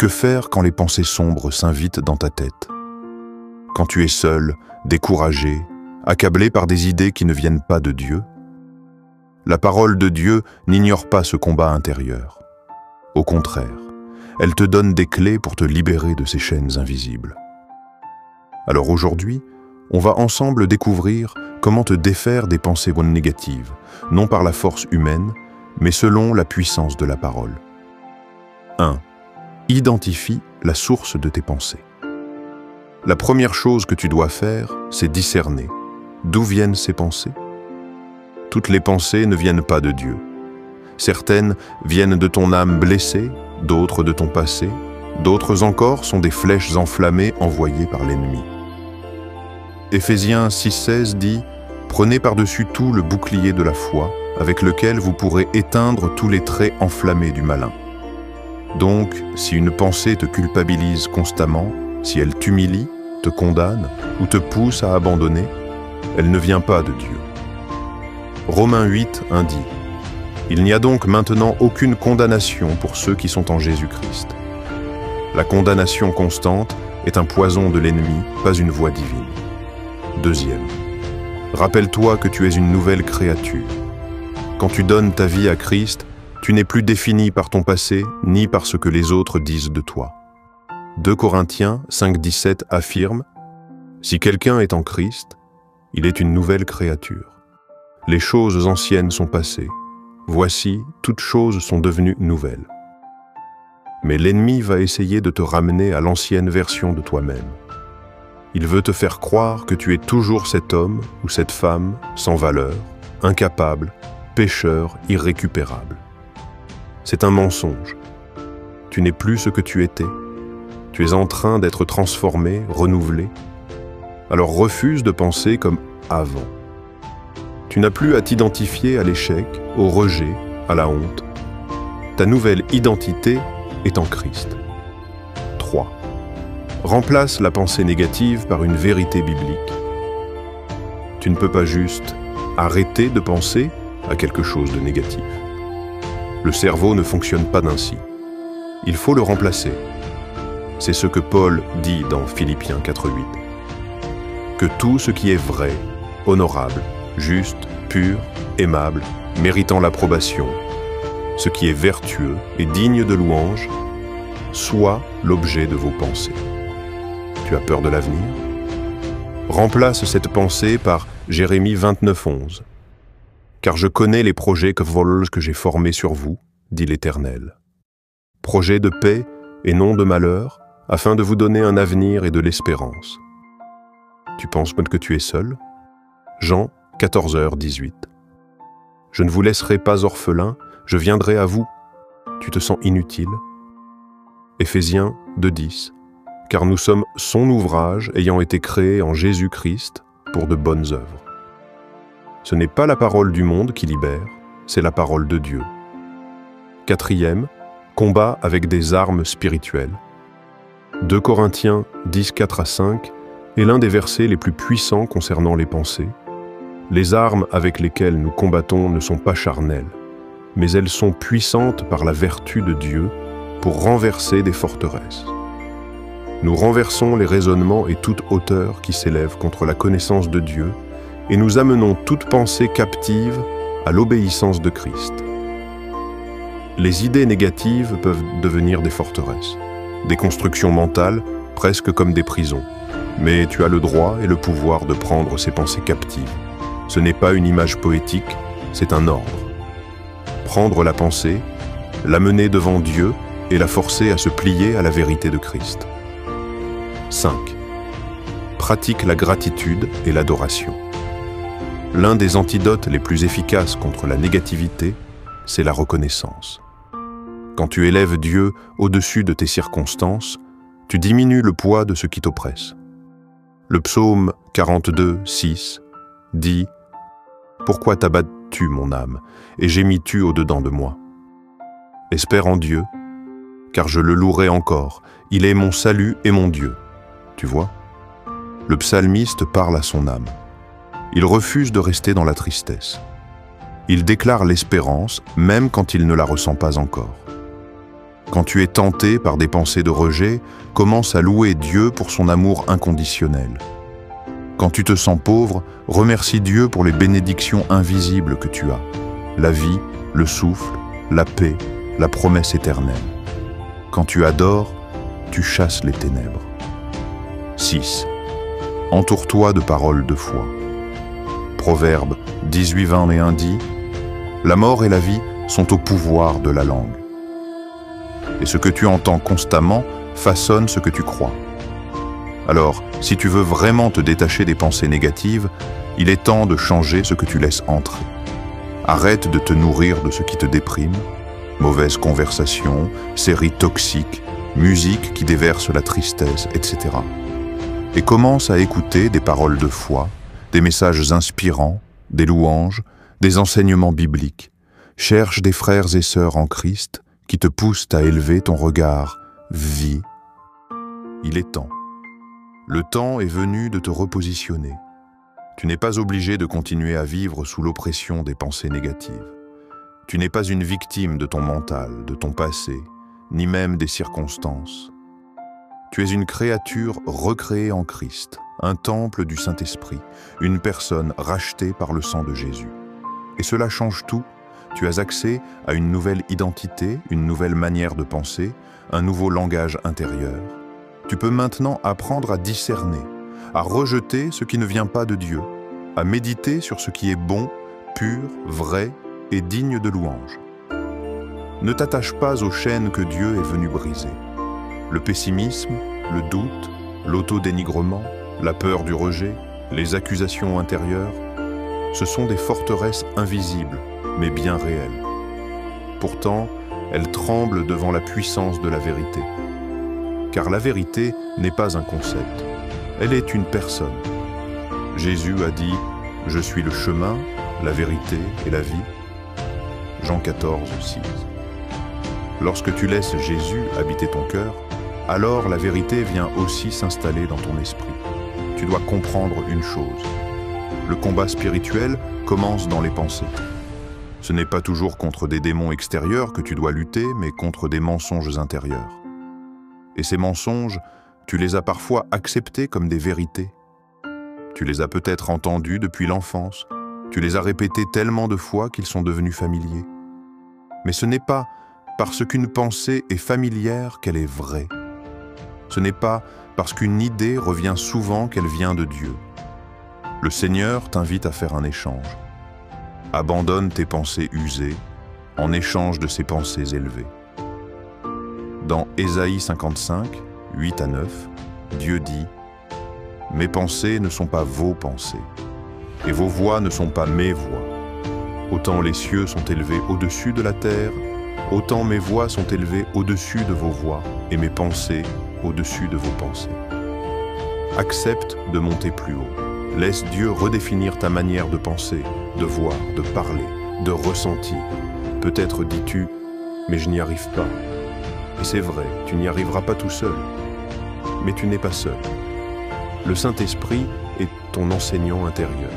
Que faire quand les pensées sombres s'invitent dans ta tête? Quand tu es seul, découragé, accablé par des idées qui ne viennent pas de Dieu? La parole de Dieu n'ignore pas ce combat intérieur. Au contraire, elle te donne des clés pour te libérer de ces chaînes invisibles. Alors aujourd'hui, on va ensemble découvrir comment te défaire des pensées négatives, non par la force humaine, mais selon la puissance de la parole. 1. Identifie la source de tes pensées. La première chose que tu dois faire, c'est discerner d'où viennent ces pensées. Toutes les pensées ne viennent pas de Dieu. Certaines viennent de ton âme blessée, d'autres de ton passé, d'autres encore sont des flèches enflammées envoyées par l'ennemi. Éphésiens 6,16 dit « Prenez par-dessus tout le bouclier de la foi, avec lequel vous pourrez éteindre tous les traits enflammés du malin. » Donc, si une pensée te culpabilise constamment, si elle t'humilie, te condamne ou te pousse à abandonner, elle ne vient pas de Dieu. Romains 8,1 dit « Il n'y a donc maintenant aucune condamnation pour ceux qui sont en Jésus-Christ. La condamnation constante est un poison de l'ennemi, pas une voie divine. » Deuxième, rappelle-toi que tu es une nouvelle créature. Quand tu donnes ta vie à Christ, tu n'es plus défini par ton passé ni par ce que les autres disent de toi. 2 Corinthiens 5,17 affirme « Si quelqu'un est en Christ, il est une nouvelle créature. Les choses anciennes sont passées. Voici, toutes choses sont devenues nouvelles. » Mais l'ennemi va essayer de te ramener à l'ancienne version de toi-même. Il veut te faire croire que tu es toujours cet homme ou cette femme sans valeur, incapable, pécheur, irrécupérable. C'est un mensonge. Tu n'es plus ce que tu étais. Tu es en train d'être transformé, renouvelé. Alors refuse de penser comme avant. Tu n'as plus à t'identifier à l'échec, au rejet, à la honte. Ta nouvelle identité est en Christ. 3. Remplace la pensée négative par une vérité biblique. Tu ne peux pas juste arrêter de penser à quelque chose de négatif. Le cerveau ne fonctionne pas ainsi. Il faut le remplacer. C'est ce que Paul dit dans Philippiens 4,8. Que tout ce qui est vrai, honorable, juste, pur, aimable, méritant l'approbation, ce qui est vertueux et digne de louange, soit l'objet de vos pensées. Tu as peur de l'avenir? Remplace cette pensée par Jérémie 29,11. Car je connais les projets que j'ai formés sur vous, dit l'Éternel. Projets de paix et non de malheur, afin de vous donner un avenir et de l'espérance. Tu penses que tu es seul? Jean 14h18. Je ne vous laisserai pas orphelin, je viendrai à vous. Tu te sens inutile? Éphésiens 2,10. Car nous sommes son ouvrage ayant été créé en Jésus-Christ pour de bonnes œuvres. Ce n'est pas la parole du monde qui libère, c'est la parole de Dieu. 4. Combat avec des armes spirituelles. 2 Corinthiens 10,4-5 est l'un des versets les plus puissants concernant les pensées. Les armes avec lesquelles nous combattons ne sont pas charnelles, mais elles sont puissantes par la vertu de Dieu pour renverser des forteresses. Nous renversons les raisonnements et toute hauteur qui s'élève contre la connaissance de Dieu et nous amenons toute pensée captive à l'obéissance de Christ. Les idées négatives peuvent devenir des forteresses, des constructions mentales presque comme des prisons. Mais tu as le droit et le pouvoir de prendre ces pensées captives. Ce n'est pas une image poétique, c'est un ordre. Prendre la pensée, l'amener devant Dieu et la forcer à se plier à la vérité de Christ. 5. Pratique la gratitude et l'adoration. L'un des antidotes les plus efficaces contre la négativité, c'est la reconnaissance. Quand tu élèves Dieu au-dessus de tes circonstances, tu diminues le poids de ce qui t'oppresse. Le psaume 42,6 dit « Pourquoi t'abattes-tu, mon âme, et gémis-tu au-dedans de moi? Espère en Dieu, car je le louerai encore, il est mon salut et mon Dieu. » Tu vois? Le psalmiste parle à son âme. Il refuse de rester dans la tristesse. Il déclare l'espérance, même quand il ne la ressent pas encore. Quand tu es tenté par des pensées de rejet, commence à louer Dieu pour son amour inconditionnel. Quand tu te sens pauvre, remercie Dieu pour les bénédictions invisibles que tu as. La vie, le souffle, la paix, la promesse éternelle. Quand tu adores, tu chasses les ténèbres. 6. Entoure-toi de paroles de foi. Proverbe 18:21 dit « La mort et la vie sont au pouvoir de la langue. » Et ce que tu entends constamment façonne ce que tu crois. Alors, si tu veux vraiment te détacher des pensées négatives, il est temps de changer ce que tu laisses entrer. Arrête de te nourrir de ce qui te déprime, mauvaises conversations, séries toxiques, musique qui déverse la tristesse, etc. Et commence à écouter des paroles de foi, des messages inspirants, des louanges, des enseignements bibliques. Cherche des frères et sœurs en Christ qui te poussent à élever ton regard. Vis. Il est temps. Le temps est venu de te repositionner. Tu n'es pas obligé de continuer à vivre sous l'oppression des pensées négatives. Tu n'es pas une victime de ton mental, de ton passé, ni même des circonstances. Tu es une créature recréée en Christ, un temple du Saint-Esprit, une personne rachetée par le sang de Jésus. Et cela change tout. Tu as accès à une nouvelle identité, une nouvelle manière de penser, un nouveau langage intérieur. Tu peux maintenant apprendre à discerner, à rejeter ce qui ne vient pas de Dieu, à méditer sur ce qui est bon, pur, vrai et digne de louange. Ne t'attache pas aux chaînes que Dieu est venu briser. Le pessimisme, le doute, l'autodénigrement, la peur du rejet, les accusations intérieures, ce sont des forteresses invisibles, mais bien réelles. Pourtant, elles tremblent devant la puissance de la vérité. Car la vérité n'est pas un concept, elle est une personne. Jésus a dit « Je suis le chemin, la vérité et la vie ». Jean 14:6. Lorsque tu laisses Jésus habiter ton cœur, alors la vérité vient aussi s'installer dans ton esprit. Tu dois comprendre une chose. Le combat spirituel commence dans les pensées. Ce n'est pas toujours contre des démons extérieurs que tu dois lutter, mais contre des mensonges intérieurs. Et ces mensonges, tu les as parfois acceptés comme des vérités. Tu les as peut-être entendus depuis l'enfance. Tu les as répétés tellement de fois qu'ils sont devenus familiers. Mais ce n'est pas parce qu'une pensée est familière qu'elle est vraie. Ce n'est pas parce qu'une idée revient souvent qu'elle vient de Dieu. Le Seigneur t'invite à faire un échange. Abandonne tes pensées usées en échange de ses pensées élevées. Dans Ésaïe 55, 8-9, Dieu dit « Mes pensées ne sont pas vos pensées, et vos voix ne sont pas mes voix. Autant les cieux sont élevés au-dessus de la terre, autant mes voix sont élevées au-dessus de vos voix, et mes pensées au-dessus de vos pensées. » Accepte de monter plus haut. Laisse Dieu redéfinir ta manière de penser, de voir, de parler, de ressentir. Peut-être dis-tu « Mais je n'y arrive pas. » Et c'est vrai, tu n'y arriveras pas tout seul. Mais tu n'es pas seul. Le Saint-Esprit est ton enseignant intérieur.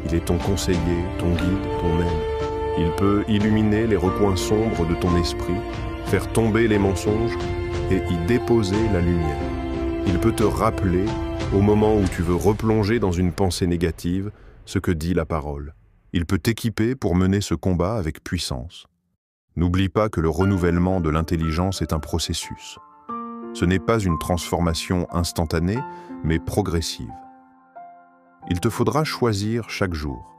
Il est ton conseiller, ton guide, ton aide. Il peut illuminer les recoins sombres de ton esprit, faire tomber les mensonges et y déposer la lumière. Il peut te rappeler, au moment où tu veux replonger dans une pensée négative, ce que dit la parole. Il peut t'équiper pour mener ce combat avec puissance. N'oublie pas que le renouvellement de l'intelligence est un processus. Ce n'est pas une transformation instantanée, mais progressive. Il te faudra choisir chaque jour.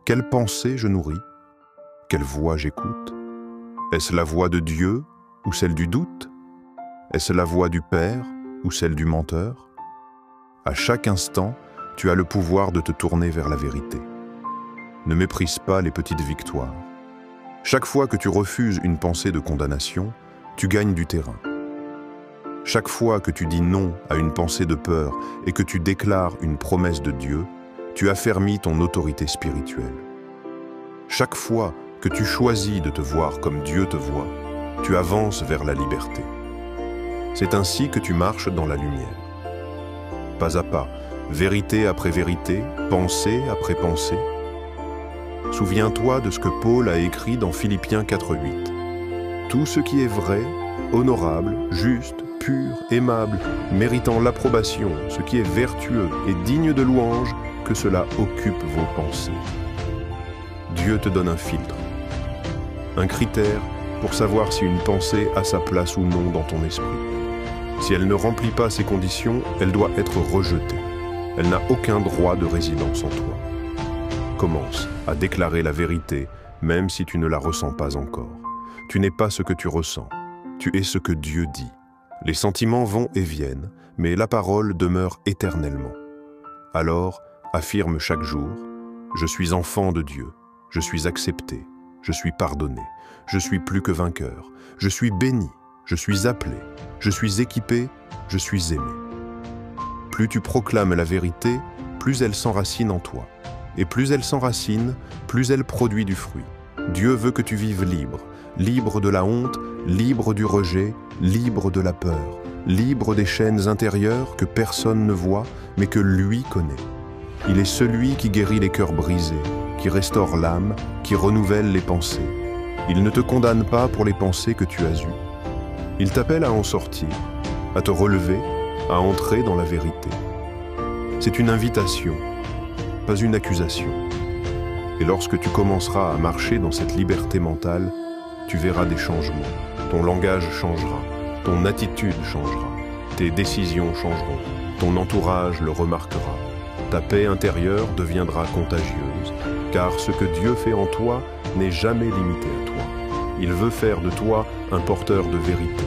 Quelle pensée je nourris? Quelle voix j'écoute? Est-ce la voix de Dieu ou celle du doute? Est-ce la voix du Père ou celle du menteur? À chaque instant, tu as le pouvoir de te tourner vers la vérité. Ne méprise pas les petites victoires. Chaque fois que tu refuses une pensée de condamnation, tu gagnes du terrain. Chaque fois que tu dis non à une pensée de peur et que tu déclares une promesse de Dieu, tu affermis ton autorité spirituelle. Chaque fois que tu choisis de te voir comme Dieu te voit, tu avances vers la liberté. C'est ainsi que tu marches dans la lumière. Pas à pas, vérité après vérité, pensée après pensée. Souviens-toi de ce que Paul a écrit dans Philippiens 4:8. Tout ce qui est vrai, honorable, juste, pur, aimable, méritant l'approbation, ce qui est vertueux et digne de louange, que cela occupe vos pensées. Dieu te donne un filtre, un critère pour savoir si une pensée a sa place ou non dans ton esprit. Si elle ne remplit pas ces conditions, elle doit être rejetée. Elle n'a aucun droit de résidence en toi. Commence à déclarer la vérité, même si tu ne la ressens pas encore. Tu n'es pas ce que tu ressens, tu es ce que Dieu dit. Les sentiments vont et viennent, mais la parole demeure éternellement. Alors, affirme chaque jour, « Je suis enfant de Dieu, je suis accepté, je suis pardonné, je suis plus que vainqueur, je suis béni, je suis appelé, je suis équipé, je suis aimé. » Plus tu proclames la vérité, plus elle s'enracine en toi. Et plus elle s'enracine, plus elle produit du fruit. Dieu veut que tu vives libre, libre de la honte, libre du rejet, libre de la peur, libre des chaînes intérieures que personne ne voit, mais que lui connaît. Il est celui qui guérit les cœurs brisés, qui restaure l'âme, qui renouvelle les pensées. Il ne te condamne pas pour les pensées que tu as eues. Il t'appelle à en sortir, à te relever, à entrer dans la vérité. C'est une invitation, pas une accusation. Et lorsque tu commenceras à marcher dans cette liberté mentale, tu verras des changements. Ton langage changera, ton attitude changera, tes décisions changeront, ton entourage le remarquera. Ta paix intérieure deviendra contagieuse, car ce que Dieu fait en toi n'est jamais limité à toi. Il veut faire de toi un porteur de vérité,